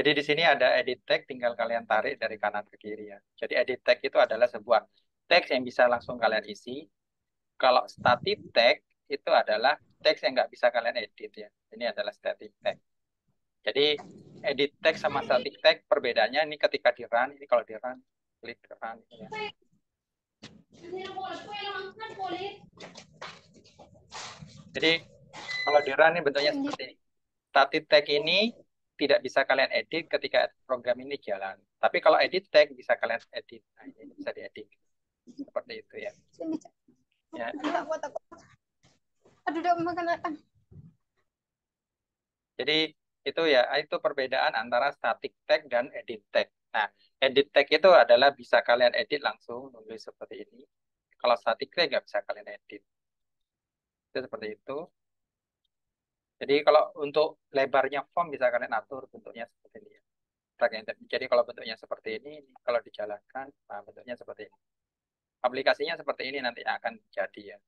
Jadi di sini ada edit tag, tinggal kalian tarik dari kanan ke kiri ya. Jadi edit tag itu adalah sebuah teks yang bisa langsung kalian isi. Kalau static tag itu adalah teks yang nggak bisa kalian edit ya. Ini adalah static tag. Jadi edit tag sama static tag perbedaannya ini ketika di run, ini kalau di run, klik run ya. Jadi kalau di run ini bentuknya seperti ini. Static tag ini tidak bisa kalian edit ketika program ini jalan. Tapi kalau edit tag bisa kalian edit. Nah, ini bisa diedit. Seperti itu ya. Ya. Aduh, udah makan apa? Jadi itu ya, itu perbedaan antara static tag dan edit tag. Nah, edit tag itu adalah bisa kalian edit langsung, nulis seperti ini. Kalau static tag nggak bisa kalian edit. Itu seperti itu. Jadi kalau untuk lebarnya form bisa kalian atur bentuknya seperti ini ya. Jadi kalau bentuknya seperti ini kalau dijalankan, nah bentuknya seperti ini. Aplikasinya seperti ini nanti akan jadi ya.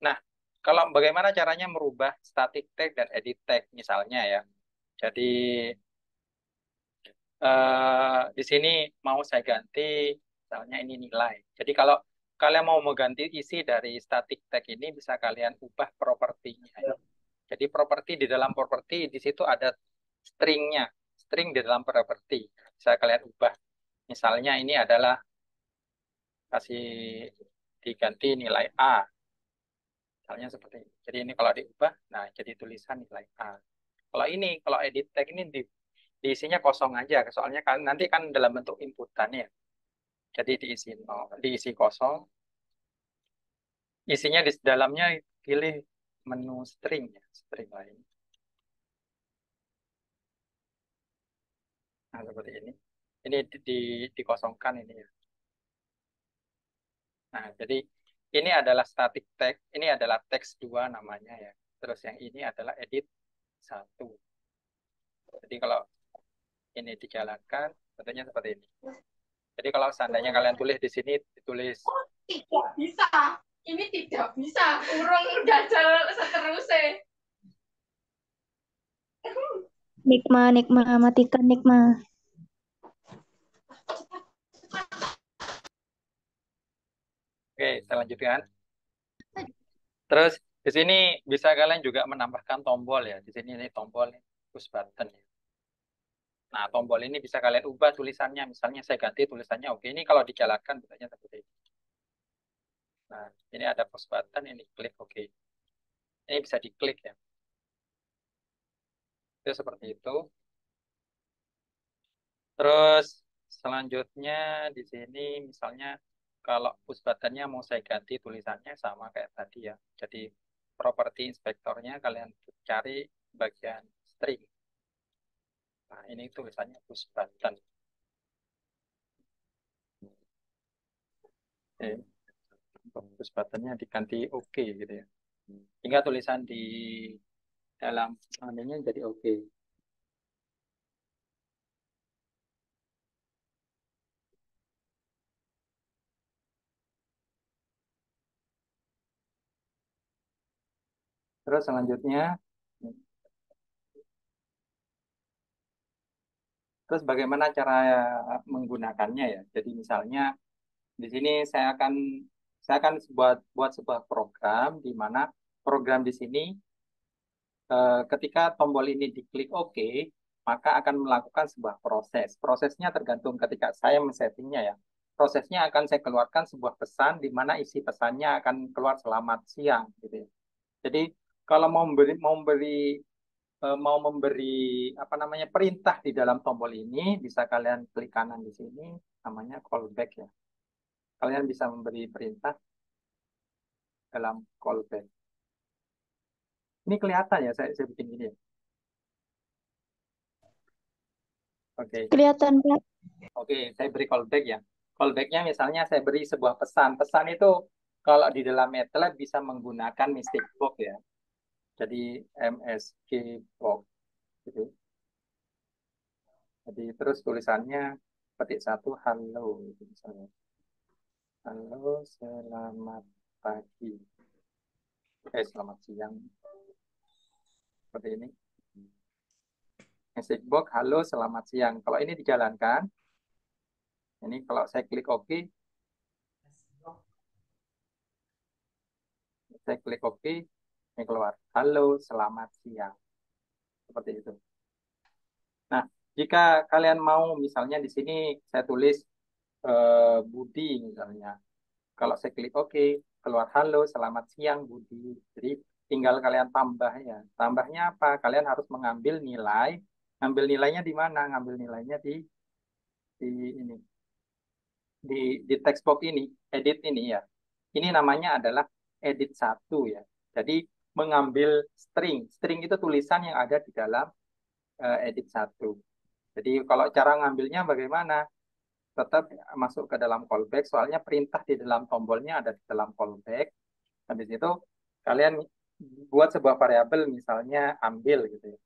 Nah, kalau bagaimana caranya merubah static tag dan edit tag misalnya ya. Jadi di sini mau saya ganti misalnya ini nilai. Jadi kalau kalian mau mengganti isi dari static tag ini bisa kalian ubah propertinya ya. Jadi properti di dalam properti di situ ada stringnya, string di dalam properti bisa kalian ubah. Misalnya ini adalah kasih diganti nilai A, misalnya seperti ini. Jadi ini kalau diubah, nah jadi tulisan nilai A. Kalau ini, kalau edit tag ini diisinya kosong aja, soalnya kan nanti kan dalam bentuk inputan ya. Jadi diisi nol, diisi kosong, isinya di dalamnya pilih menu string ya, string lain. Nah, seperti ini. Ini dikosongkan ini ya. Nah, jadi ini adalah static tag, ini adalah teks 2 namanya ya. Terus yang ini adalah edit 1. Jadi kalau ini dijalankan, bentuknya seperti ini. Jadi kalau seandainya kalian tulis di sini, ditulis Tidak bisa. Ini tidak bisa. Urung dajal seterusnya. Nikma, Nikma, matikan Nikma. oke, saya lanjutkan. Terus di sini bisa kalian juga menambahkan tombol ya. Di sini ini tombol push button ya. Nah, tombol ini bisa kalian ubah tulisannya. Misalnya saya ganti tulisannya oke. Ini kalau dijalankan bentuknya seperti ini. Nah, ini ada push button, ini klik oke. Ini bisa diklik ya. Itu seperti itu. Terus selanjutnya di sini misalnya kalau push buttonnya mau saya ganti tulisannya sama kayak tadi ya. Jadi properti inspektornya kalian cari bagian string. Nah, ini tulisannya push button. Push buttonnya diganti oke gitu ya. Hingga tulisan di dalam anunya jadi oke. Terus selanjutnya, terus bagaimana cara menggunakannya ya? Jadi misalnya di sini saya akan buat sebuah program di mana program di sini ketika tombol ini diklik OK, maka akan melakukan sebuah proses. Prosesnya tergantung ketika saya men-settingnya ya. Prosesnya akan saya keluarkan sebuah pesan di mana isi pesannya akan keluar selamat siang gitu ya. Jadi kalau mau memberi apa namanya perintah di dalam tombol ini bisa kalian klik kanan di sini namanya callback ya. Kalian bisa memberi perintah dalam callback. Ini kelihatan ya saya bikin gini ya. Oke. Kelihatan, Pak. Oke, saya beri callback ya. Callbacknya misalnya saya beri sebuah pesan. Pesan itu kalau di dalam MATLAB bisa menggunakan mistake box ya. Jadi MSG box gitu. Jadi terus tulisannya petik satu halo gitu misalnya. Halo, selamat pagi. Selamat siang. Seperti ini. Message box, halo, selamat siang. Kalau ini dijalankan, ini kalau saya klik OK, ini keluar. Halo, selamat siang. Seperti itu. Nah, jika kalian mau, misalnya di sini saya tulis Budi misalnya. Kalau saya klik OK, keluar halo, selamat siang Budi. Jadi tinggal kalian tambah ya. Tambahnya apa? Kalian harus mengambil nilai. Ngambil nilainya di mana? Ngambil nilainya di ini. Di text box ini, edit ini ya. Ini namanya adalah edit satu ya. Jadi mengambil string. String itu tulisan yang ada di dalam edit satu. Jadi kalau cara ngambilnya bagaimana? Tetap masuk ke dalam callback. Soalnya perintah di dalam tombolnya ada di dalam callback. Habis itu kalian buat sebuah variabel misalnya ambil gitu ya.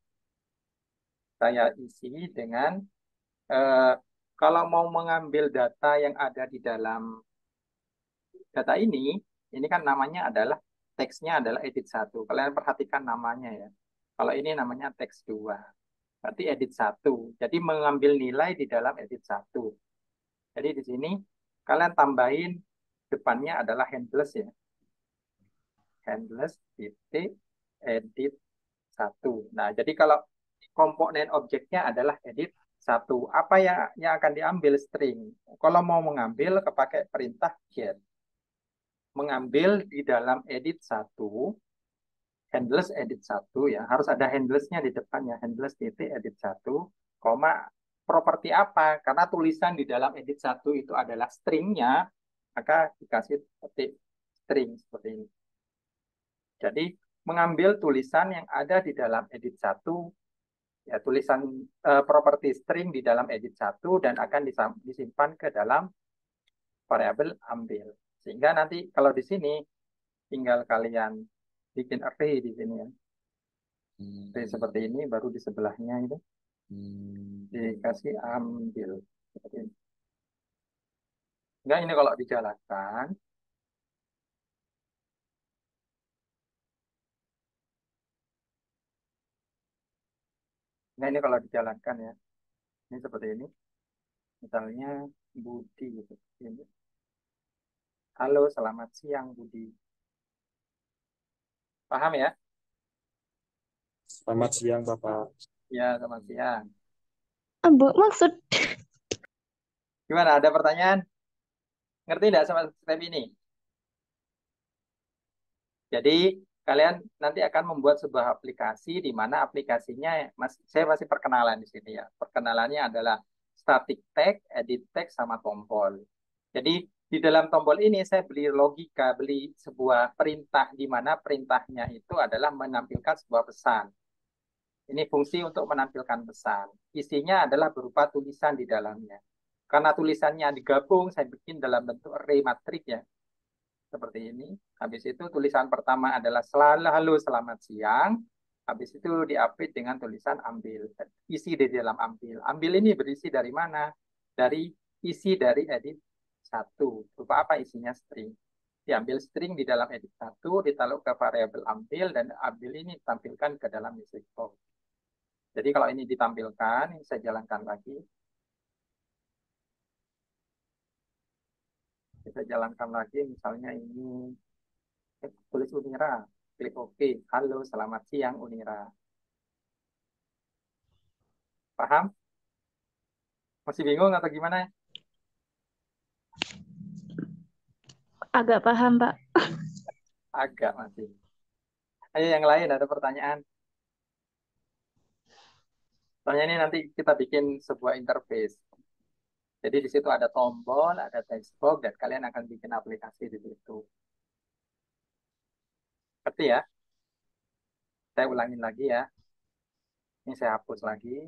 Saya isi dengan eh, kalau mau mengambil data yang ada di dalam data ini kan namanya adalah teksnya adalah edit satu. Kalian perhatikan namanya ya. Kalau ini namanya teks 2. Berarti edit satu. Jadi mengambil nilai di dalam edit satu. Jadi di sini kalian tambahin depannya adalah handless ya. Handless titik edit satu. Nah, jadi kalau komponen objeknya adalah edit satu, apa yang akan diambil string? Kalau mau mengambil kepakai perintah get. Mengambil di dalam edit satu, handless edit satu ya, harus ada handlessnya di depannya, handless titik edit satu, koma properti apa? Karena tulisan di dalam edit satu itu adalah stringnya, maka dikasih titik string seperti ini. Jadi mengambil tulisan yang ada di dalam edit satu, ya tulisan properti string di dalam edit satu dan akan disimpan ke dalam variabel ambil. Sehingga nanti kalau di sini tinggal kalian bikin array di sini ya. Array seperti ini, baru di sebelahnya itu dikasih ambil seperti ini. Enggak, ini kalau dijalankan, enggak ini kalau dijalankan ya, ini seperti ini. Misalnya Budi gitu. Ini. Halo, selamat siang Budi. Paham ya? Selamat siang, Bapak. Ya, selamat siang. Bu, maksud Gimana? Ada pertanyaan? Ngerti tidak sama step ini? Jadi kalian nanti akan membuat sebuah aplikasi di mana aplikasinya saya masih perkenalan di sini ya. Perkenalannya adalah static tag, edit tag sama tombol. Jadi di dalam tombol ini saya beli logika, beli sebuah perintah di mana perintahnya itu adalah menampilkan sebuah pesan. Ini fungsi untuk menampilkan pesan. Isinya adalah berupa tulisan di dalamnya. Karena tulisannya digabung, saya bikin dalam bentuk array matrik ya. Seperti ini. Habis itu tulisan pertama adalah halo selamat siang. Habis itu diupdate dengan tulisan ambil. Isi di dalam ambil. Ambil ini berisi dari mana? Dari isi dari edit satu. Berupa apa isinya string. Diambil string di dalam edit satu, ditaruh ke variabel ambil, dan ambil ini ditampilkan ke dalam message box. Jadi kalau ini ditampilkan, ini saya jalankan lagi. Kita jalankan lagi, misalnya ini tulis Unira, klik OK. Halo, selamat siang Unira. Paham? Masih bingung atau gimana? agak paham, Pak. Agak masih. Ayo yang lain ada pertanyaan. Soalnya ini nanti kita bikin sebuah interface. Jadi di situ ada tombol, ada text box, dan kalian akan bikin aplikasi di situ. Ngerti ya? Saya ulangin lagi ya. Ini saya hapus lagi.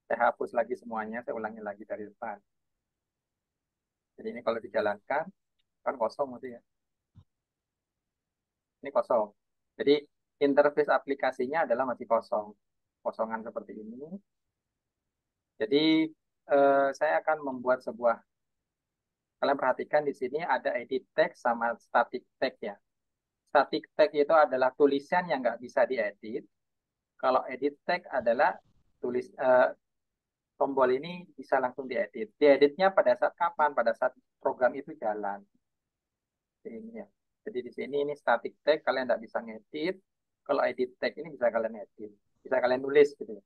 Saya hapus lagi semuanya, saya ulangi lagi dari depan. Jadi ini kalau dijalankan, kan kosong gitu ya. Ini kosong. Jadi interface aplikasinya adalah masih kosong. Kosongan seperti ini. Jadi saya akan membuat sebuah, kalian perhatikan di sini ada edit text sama static text ya. Static text itu adalah tulisan yang nggak bisa diedit. Kalau edit text adalah tulis tombol ini bisa langsung diedit. Dieditnya pada saat kapan? Pada saat program itu jalan. Ini ya. Jadi di sini ini static tag, kalian tidak bisa ngedit. Kalau edit tag ini bisa kalian edit. Bisa kalian tulis gitu ya.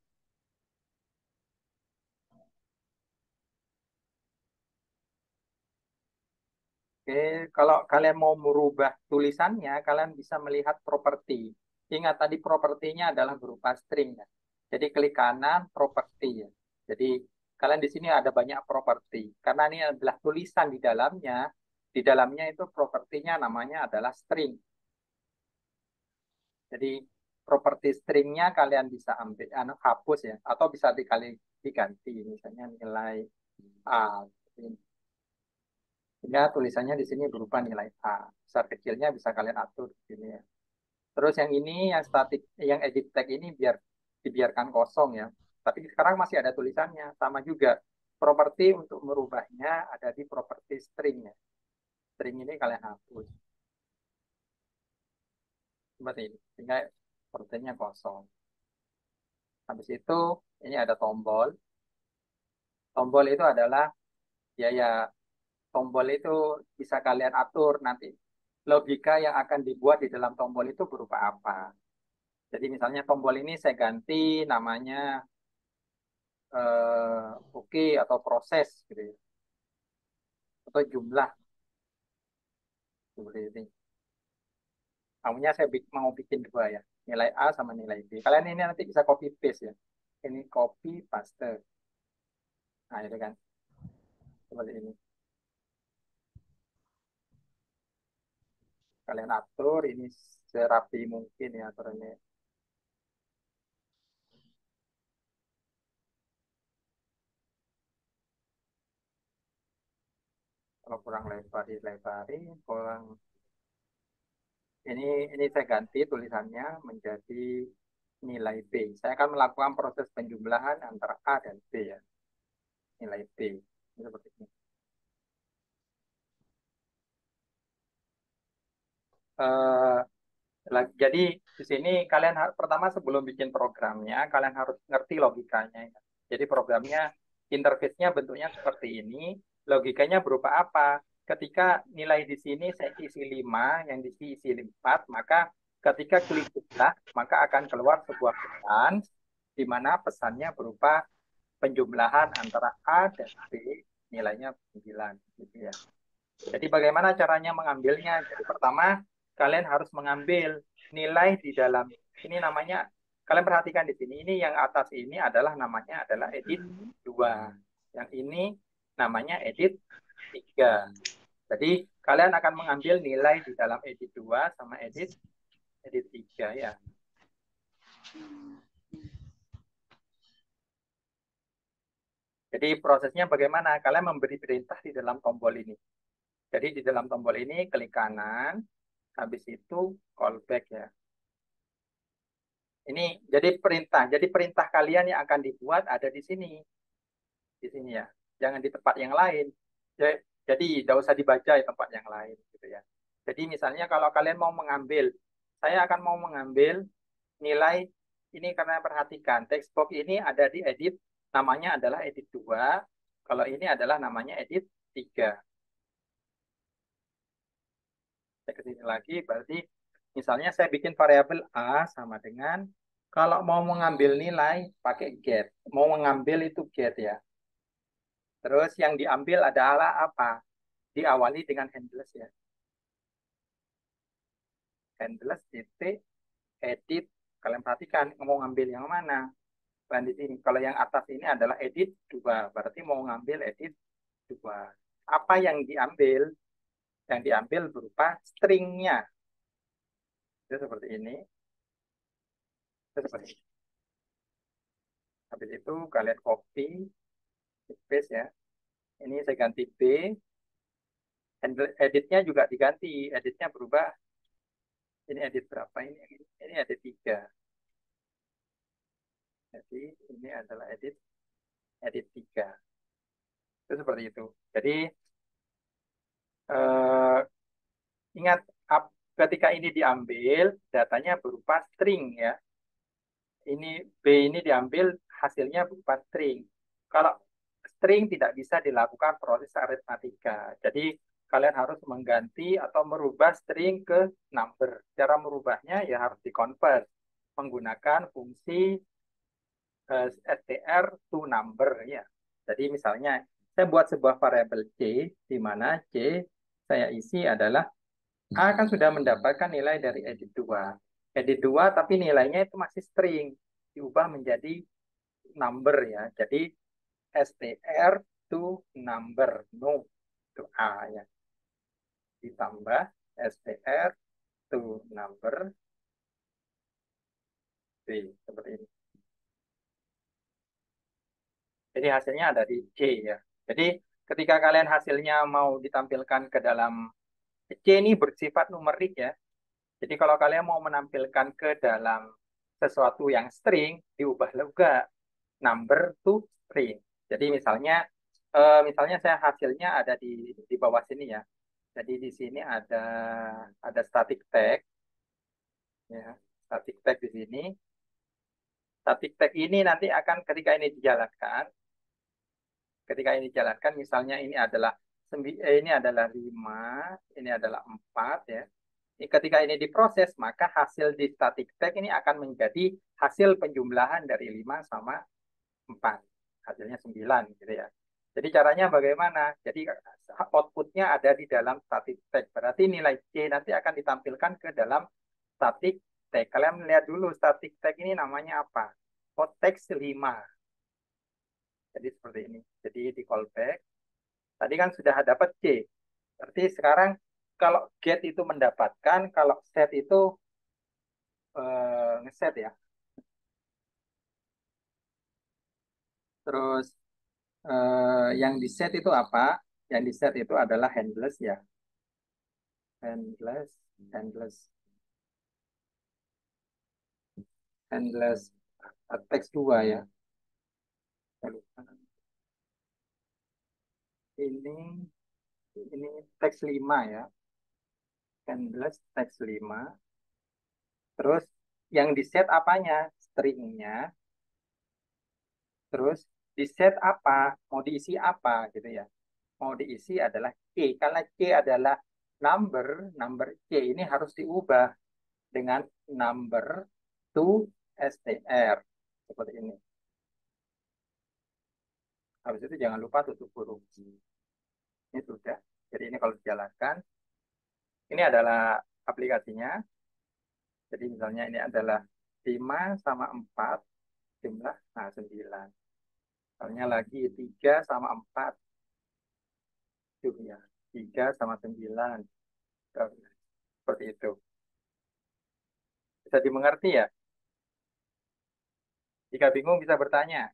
Oke, kalau kalian mau merubah tulisannya, kalian bisa melihat properti. Ingat tadi propertinya adalah berupa string ya. Jadi klik kanan properti ya. Jadi kalian di sini ada banyak properti. Karena ini adalah tulisan di dalamnya. Di dalamnya itu propertinya namanya adalah string. Jadi properti stringnya kalian bisa ambil, hapus ya, atau bisa diganti, misalnya nilai A. Sehingga tulisannya di sini berupa nilai A. Besar kecilnya bisa kalian atur di sini ya. Terus yang ini, yang static, yang edit tag ini dibiarkan kosong ya. Tapi sekarang masih ada tulisannya, sama juga. Properti untuk merubahnya ada di properti string ya. String ini kalian hapus. Seperti ini. Sehingga propertinya kosong. Habis itu ini ada tombol. Tombol itu adalah ya tombol itu bisa kalian atur nanti. Logika yang akan dibuat di dalam tombol itu berupa apa? Jadi misalnya tombol ini saya ganti namanya oke atau proses gitu ya. Atau jumlah seperti ini. Maunya saya mau bikin dua ya. Nilai A sama nilai B. Kalian ini nanti bisa copy paste ya. Ini copy paste. Nah, itu kan seperti ini. Kalian atur ini serapi mungkin ya aturannya. Kalau kurang lebar dilebarin, kurang ini saya ganti tulisannya menjadi nilai B. Saya akan melakukan proses penjumlahan antara A dan B ya. Nilai B. Ini seperti ini. Eh, jadi di sini kalian pertama sebelum bikin programnya, kalian harus ngerti logikanya ya. Jadi programnya interface-nya bentuknya seperti ini. Logikanya berupa apa? Ketika nilai di sini saya isi 5, yang di sini isi 4, maka ketika klik jumlah, maka akan keluar sebuah pesan di mana pesannya berupa penjumlahan antara A dan B, nilainya 9 gitu ya. Jadi bagaimana caranya mengambilnya? Jadi pertama, kalian harus mengambil nilai di dalam ini namanya, kalian perhatikan di sini, ini yang atas ini adalah namanya adalah edit 2. Yang ini namanya edit 3. Jadi kalian akan mengambil nilai di dalam edit 2 sama edit 3 ya. Jadi prosesnya bagaimana? Kalian memberi perintah di dalam tombol ini. Jadi di dalam tombol ini klik kanan, habis itu callback ya. Ini jadi perintah kalian yang akan dibuat ada di sini ya. Jangan di tempat yang lain. Jadi tidak usah dibaca di tempat yang lain gitu ya. Jadi misalnya kalau kalian mau mengambil, saya akan mau mengambil nilai ini karena perhatikan text box ini ada di edit, namanya adalah edit 2. Kalau ini adalah namanya edit 3. Saya ke sini lagi, berarti misalnya saya bikin variabel A sama dengan kalau mau mengambil nilai pakai get. Mau mengambil itu get ya. Terus yang diambil adalah apa? Diawali dengan handles ya. Handles titik edit. Kalian perhatikan mau ngambil yang mana? Kalian di sini. Kalau yang atas ini adalah edit 2. Berarti mau ngambil edit 2. Apa yang diambil? Yang diambil berupa stringnya. Itu seperti ini. Itu seperti ini. Habis itu kalian copy, paste ya. Ini saya ganti B. Editnya juga diganti. Editnya berubah. Ini edit berapa ini? Ini edit 3. Jadi ini adalah edit 3. Itu seperti itu. Jadi eh, ingat ketika ini diambil datanya berupa string ya. ini B ini diambil hasilnya berupa string. Kalau string tidak bisa dilakukan proses aritmatika. Jadi kalian harus mengganti atau merubah string ke number. Cara merubahnya ya harus dikonvert menggunakan fungsi str to number ya. Jadi misalnya saya buat sebuah variabel C di mana C saya isi adalah A kan sudah mendapatkan nilai dari edit 2. Edit 2 tapi nilainya itu masih string diubah menjadi number ya. Jadi str to number no itu A ya. Ditambah str to number B seperti ini. Jadi hasilnya ada di C ya. Jadi ketika kalian hasilnya mau ditampilkan ke dalam C ini bersifat numerik ya. Jadi kalau kalian mau menampilkan ke dalam sesuatu yang string, diubah juga number to string. Jadi misalnya saya hasilnya ada di bawah sini ya. Jadi di sini ada static tag ya. Static tag di sini. Static tag ini nanti akan ketika ini dijalankan misalnya ini adalah 5, ini adalah 4 ya. Ketika ini diproses, maka hasil di static tag ini akan menjadi hasil penjumlahan dari 5 sama 4. Hasilnya 9 gitu ya. Jadi caranya bagaimana? Jadi outputnya ada di dalam static tag. Berarti nilai C nanti akan ditampilkan ke dalam static tag. Kalian lihat dulu static tag ini namanya apa? Text 5. Jadi seperti ini. Jadi di callback. Tadi kan sudah dapat C. Berarti sekarang kalau get itu mendapatkan, kalau set itu ngeset ya. Terus yang di set itu apa? Yang di set itu adalah handless ya. Handless, handless, handless teks 2 ya. Saya lupa. Ini teks 5 ya. Handless teks 5. Terus yang di set apanya? Stringnya. Terus di set apa? Mau diisi apa gitu ya. Mau diisi adalah C. Karena C adalah number, number C ini harus diubah dengan number to str. Seperti ini. Habis itu jangan lupa tutup huruf. Ini sudah. Jadi ini kalau dijalankan. Ini adalah aplikasinya. Jadi misalnya ini adalah 5 sama 4 jumlah, nah 9. Misalnya lagi 3 sama 4. Tuh ya, 3 sama 9. Seperti itu. Bisa dimengerti ya? Jika bingung bisa bertanya.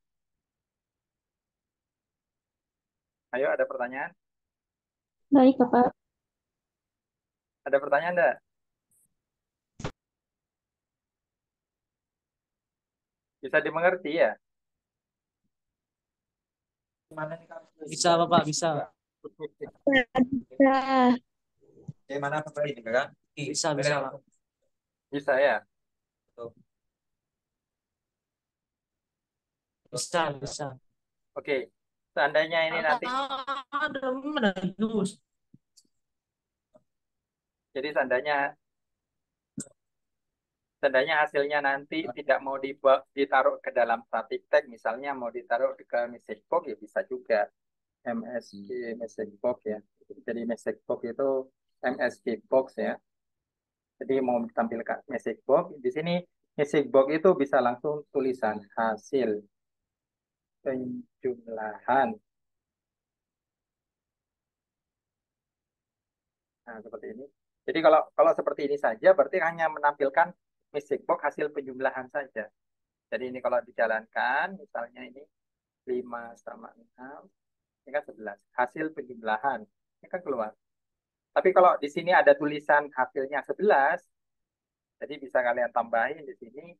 Ayo, ada pertanyaan? Baik, Bapak. Ada pertanyaan enggak? Bisa dimengerti ya? Bisa, Bapak, bisa. Nah, Mana Bapak ini kan? Bisa, bisa, Pak. Bisa ya? Bisa, bisa. Oke. Seandainya ini nanti, jadi seandainya hasilnya nanti tidak mau ditaruh ke dalam static tag, misalnya mau ditaruh ke message box ya bisa juga. MSG message box ya. Jadi message box itu MSG box ya. Jadi mau ditampilkan message box di sini message box itu bisa langsung tulisan hasil penjumlahan. Nah, seperti ini. Jadi kalau kalau seperti ini saja berarti hanya menampilkan message box hasil penjumlahan saja. Jadi ini kalau dijalankan misalnya ini 5 sama 6 ini kan 11 hasil penjumlahan. Ini kan keluar. Tapi kalau di sini ada tulisan hasilnya 11, jadi bisa kalian tambahin di sini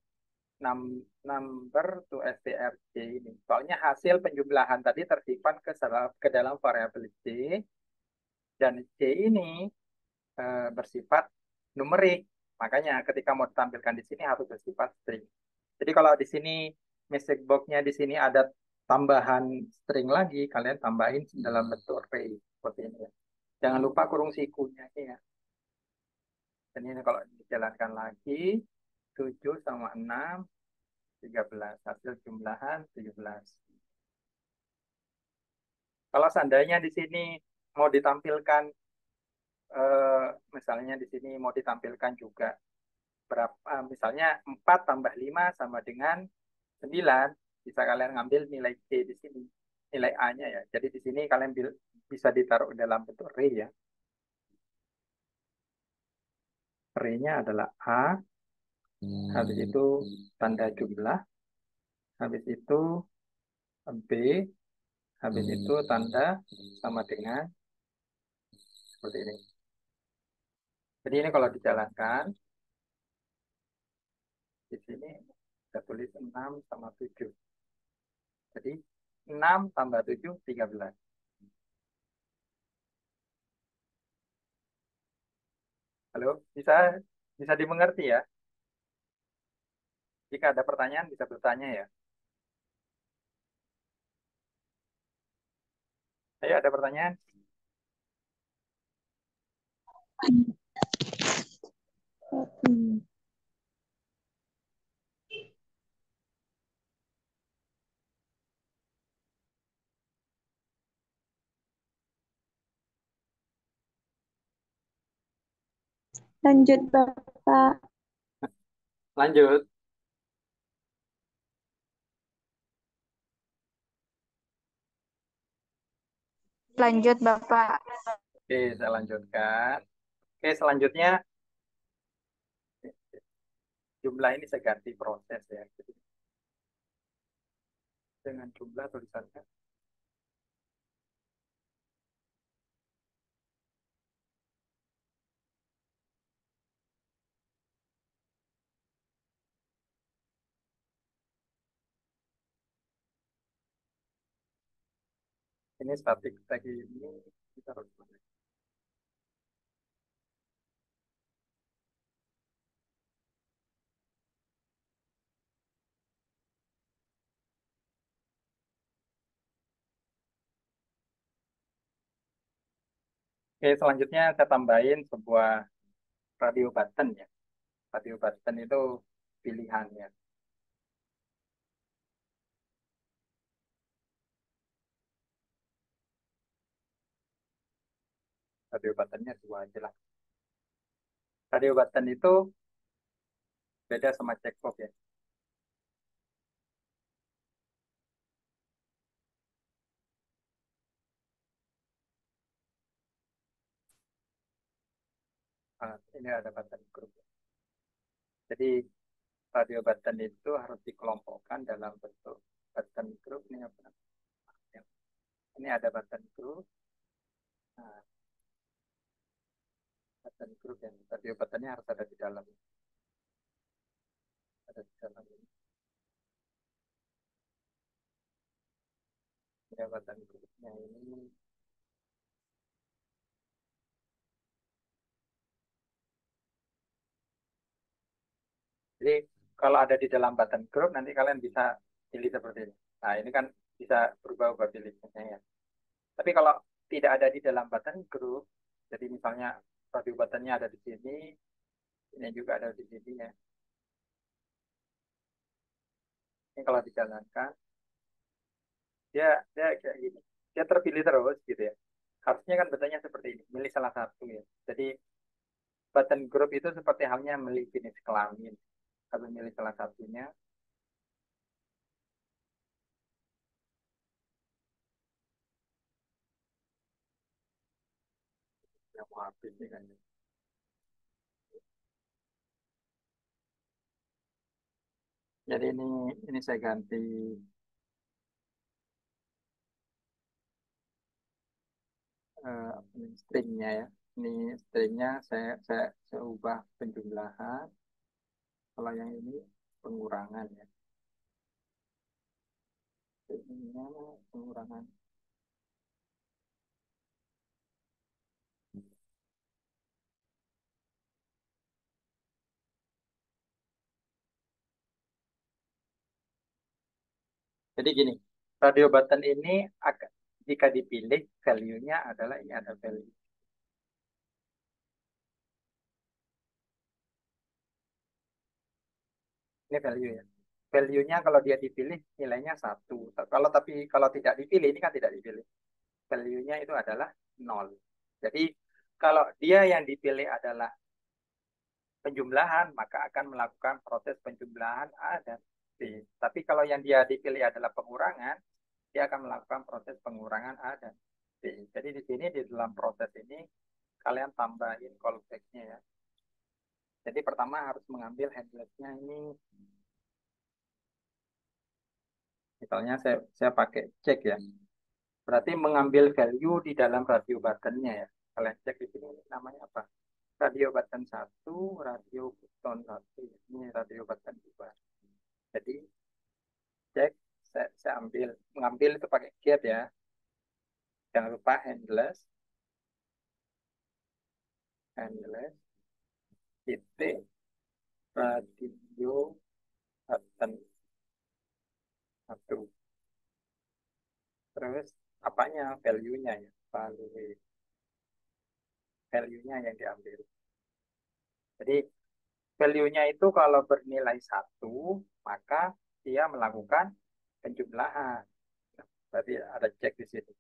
number to strc ini. Soalnya hasil penjumlahan tadi tersimpan ke dalam variabel C dan C ini bersifat numerik. Makanya ketika mau ditampilkan di sini harus bersifat string. Jadi kalau di sini message box-nya di sini ada tambahan string lagi, kalian tambahin dalam bentuk array seperti ini ya. Jangan lupa kurung sikunya ini ya. Dan ini kalau dijalankan lagi, 7 sama 6, 13. Hasil jumlahan 17. Kalau seandainya di sini mau ditampilkan, misalnya di sini mau ditampilkan juga berapa, misalnya 4 tambah 5 sama dengan 9, bisa kalian ngambil nilai C di sini, nilai A-nya ya. Jadi di sini kalian bisa ditaruh dalam bentuk array ya. Array-nya adalah A, habis itu tanda jumlah, habis itu B, habis itu tanda sama dengan seperti ini. Jadi ini kalau dijalankan, di sini kita tulis 6 sama 7. Jadi 6 tambah 7, 13. Halo, bisa bisa dimengerti ya? Jika ada pertanyaan bisa bertanya ya. Ayo ada pertanyaan? Hmm. Lanjut, Bapak. Lanjut. Lanjut, Bapak. Oke, saya lanjutkan. Oke, selanjutnya jumlah ini saya ganti proses ya. Jadi, dengan jumlah tulisannya. Ini static tag ini kita harus mana? Oke, selanjutnya saya tambahin sebuah radio button ya. Radio button itu pilihannya. Radio buttonnya dua aja lah. Radio button itu beda sama checkbox ya. Nah, ini ada button group. Jadi radio button itu harus dikelompokkan dalam bentuk button group ini apa? Ini ada button group. Nah, button group yang radio buttonnya harus ada di dalam. Ada di dalam ini. Ini button groupnya ini. Jadi kalau ada di dalam button group nanti kalian bisa pilih seperti ini. Nah ini kan bisa berubah-ubah pilihannya ya. Tapi kalau tidak ada di dalam button group, jadi misalnya radio buttonnya ada di sini, ini juga ada di sini ya. Ini kalau dijalankan, dia dia kayak gini, dia terpilih terus gitu ya. Harusnya kan buttonnya seperti ini, milih salah satu ya. Jadi button group itu seperti halnya milih jenis kelamin. Kalau milih salah satunya, ya mau habis nih kan. Jadi ini saya ganti ini stringnya ya. Ini stringnya saya ubah penjumlahan. Kalau yang ini pengurangan ya. Stringnya pengurangan. Jadi gini, radio button ini jika dipilih value-nya adalah ini ada value. Ini value ya. Value-nya kalau dia dipilih nilainya 1. Kalau tidak dipilih ini kan tidak dipilih. Value-nya itu adalah 0. Jadi kalau dia yang dipilih adalah penjumlahan, maka akan melakukan proses penjumlahan A dan B. Tapi kalau yang dia dipilih adalah pengurangan, dia akan melakukan proses pengurangan A dan B. Jadi di sini di dalam proses ini kalian tambahin callback-nya ya. Jadi pertama harus mengambil handlet-nya ini. Misalnya saya pakai cek ya. Berarti mengambil value di dalam radio button-nya ya. Kalian cek di sini namanya apa? Radio button 1, radio button 1. Ini radio button 2. Jadi cek saya mengambil itu pakai get ya. Jangan lupa handless titik radio button 1. Terus apanya value-nya ya? Value-nya yang diambil. Jadi value-nya itu kalau bernilai 1, maka dia melakukan penjumlahan. Nah, berarti ada cek di sini.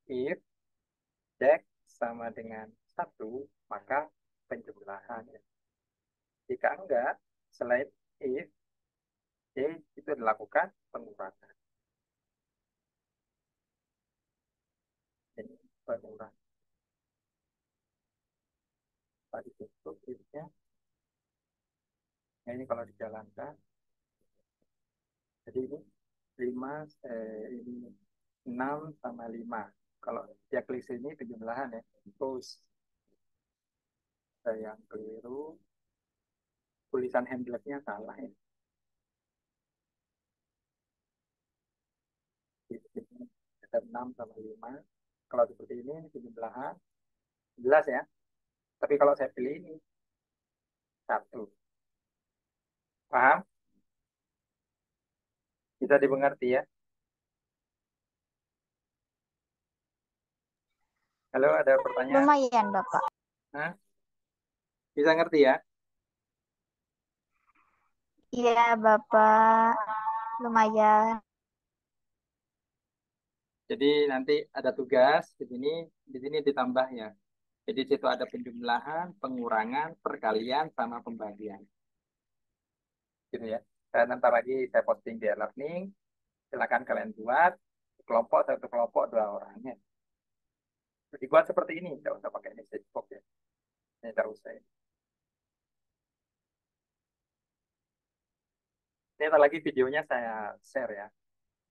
If cek sama dengan 1, maka penjumlahan. Ya. Jika enggak, selain if, C itu dilakukan pengurangan. Ini pengurangan. Tadi tutup if-nya. Nah, ini kalau dijalankan. Jadi ini 6 sama 5. Kalau dia klik sini penjumlahan ya. Terus yang keliru. Tulisan handletnya salah ya. Di sini ada 6 sama 5. Kalau seperti ini penjumlahan. Jelas ya. Tapi kalau saya pilih ini 1. Paham? Bisa dimengerti ya? Halo, ada pertanyaan? Lumayan, Bapak. Hah? Bisa ngerti ya? Iya, Bapak. Lumayan. Jadi nanti ada tugas di sini ditambah ya. Jadi di situ ada penjumlahan, pengurangan, perkalian, sama pembagian. Gitu ya. Dan nanti lagi saya posting di e-learning. Silakan kalian buat kelompok satu kelompok 2 orangnya. Dibuat seperti ini, tidak usah pakai message box ya. Ini tidak usah. Ini ntar lagi videonya saya share ya.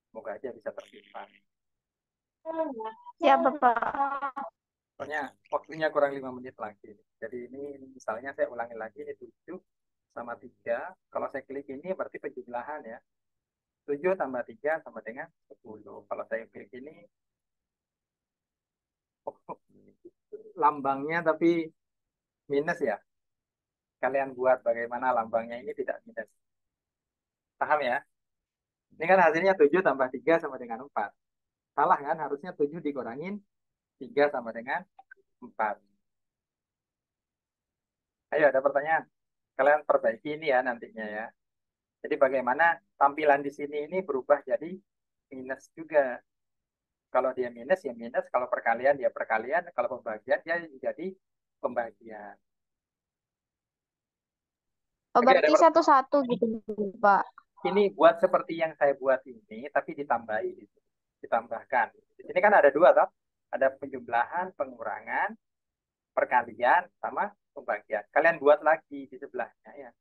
Semoga aja bisa tersimpan. Ya, Bapak. Soalnya waktunya kurang 5 menit lagi. Jadi ini misalnya saya ulangi lagi, ini 7 sama 3. Kalau saya klik ini berarti penjumlahan ya. 7 tambah 3 sama dengan 10. Kalau saya klik ini, lambangnya tapi minus ya. Kalian buat bagaimana lambangnya ini tidak minus. Paham ya? Ini kan hasilnya 7 tambah 3 sama dengan 4. Salah kan? Harusnya 7 dikurangin 3 sama dengan 4. Ayo, ada pertanyaan? Kalian perbaiki ini ya nantinya ya. Jadi bagaimana tampilan di sini ini berubah jadi minus juga. Kalau dia minus ya minus, kalau perkalian dia perkalian, kalau pembagian dia jadi pembagian. Oh, Oke, berarti satu-satu gitu, Pak. ini buat seperti yang saya buat ini, tapi ditambahi, ditambahkan. Di sini kan ada 2 toh. Ada penjumlahan, pengurangan, perkalian, sama pembagian. Kalian buat lagi di sebelahnya ya.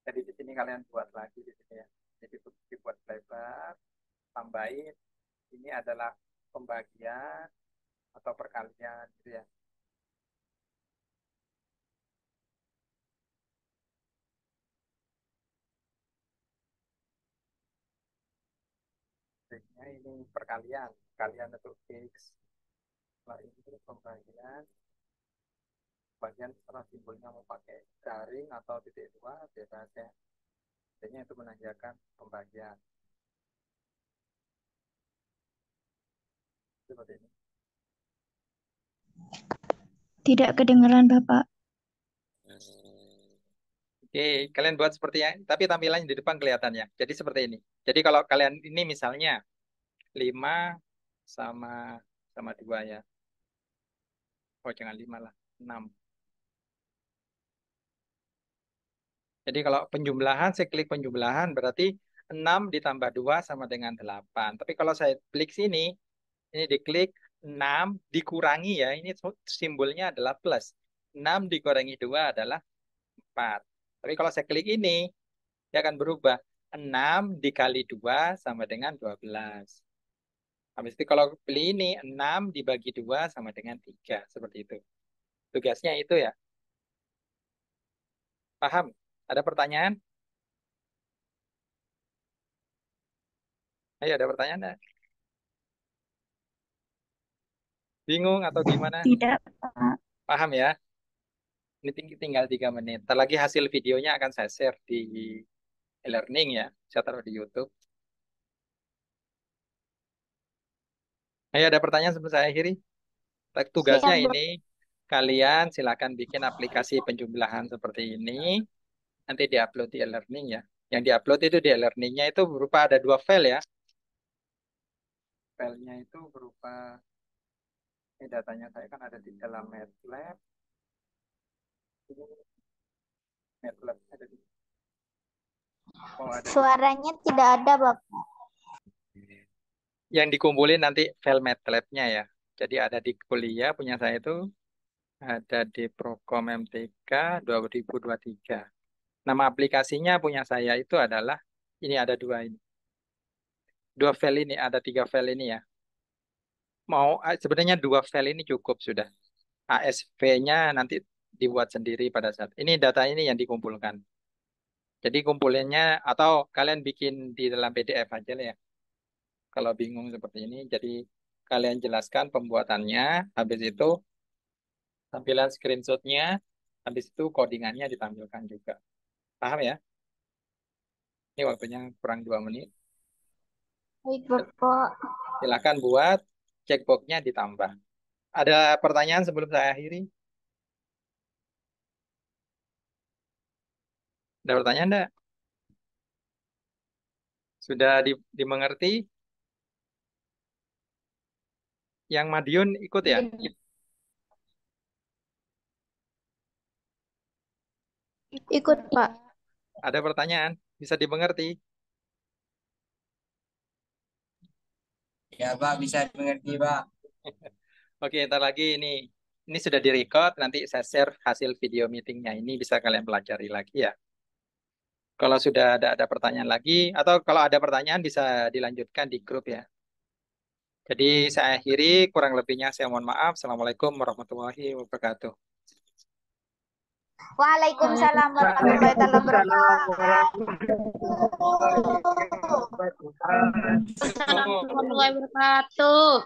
Jadi di sini kalian buat lagi di sini ya. Jadi dibuat lebar, tambahin. Ini adalah pembagian atau perkalian gitu ya. Berikutnya ini perkalian, perkalian untuk X. Setelah ini pembagian, bagian setelah simbolnya mau pakai garing atau titik 2, bebas ya. Intinya itu menandakan pembagian. Seperti ini. Tidak kedengaran Bapak. Oke, kalian buat seperti yang, tapi tampilannya di depan kelihatan ya. Jadi seperti ini. Jadi kalau kalian ini misalnya 5 sama sama 2 ya. Oh, jangan 5 lah, 6. Jadi kalau penjumlahan, saya klik penjumlahan berarti 6 ditambah 2 sama dengan 8. Tapi kalau saya klik sini, ini diklik 6 dikurangi ya, ini simbolnya adalah plus. 6 dikurangi 2 adalah 4. Tapi kalau saya klik ini, dia akan berubah. 6 dikali 2 sama dengan 12. Habis itu kalau pilih ini, 6 dibagi 2 sama dengan 3. Seperti itu. Tugasnya itu ya. Paham? Ada pertanyaan? Ayo, ada pertanyaan nggak? Bingung atau gimana? Tidak, Pak. Paham ya? Ini tinggal 3 menit. Ntar lagi hasil videonya akan saya share di e-learning ya. Saya taruh di YouTube. Ayo, ada pertanyaan sebelum saya akhiri? Tugasnya Siap, ini, kalian silakan bikin aplikasi penjumlahan seperti ini. Nanti diupload di e-learning ya. Yang diupload itu di e-learningnya itu berupa ada 2 file ya. Filenya itu berupa, ini datanya saya kan ada di dalam MATLAB. MATLAB ada di, oh ada di, Suaranya tidak ada, Bapak. yang dikumpulin nanti file MATLAB-nya ya. Jadi ada di kuliah punya saya itu, ada di Prokom MTK 2023. Nama aplikasinya punya saya itu adalah, ini ada 2 ini. 2 file ini, ada 3 file ini ya. Sebenarnya 2 file ini cukup sudah. ASV-nya nanti dibuat sendiri pada saat. Ini data ini yang dikumpulkan. Jadi kumpulinnya, atau kalian bikin di dalam PDF aja lah ya. Kalau bingung seperti ini, jadi kalian jelaskan pembuatannya, habis itu tampilan screenshot-nya, habis itu codingannya ditampilkan juga. Paham ya? Ini waktunya kurang 2 menit. Baik, Bapak. Silakan buat, checkbox-nya ditambah. Ada pertanyaan sebelum saya akhiri? Ada pertanyaan enggak? Sudah dimengerti? Yang Madiun ikut ya? Ikut, Pak. Ada pertanyaan? Bisa dimengerti? Ya, Pak, bisa dimengerti, Pak. Oke, ntar lagi ini sudah direcord, nanti saya share hasil video meetingnya ini bisa kalian pelajari lagi ya. Kalau sudah ada pertanyaan lagi, atau kalau ada pertanyaan bisa dilanjutkan di grup ya. Jadi saya akhiri, kurang lebihnya saya mohon maaf. Assalamualaikum warahmatullahi wabarakatuh. Waalaikumsalam warahmatullahi wabarakatuh. Assalamualaikum warahmatullahi wabarakatuh.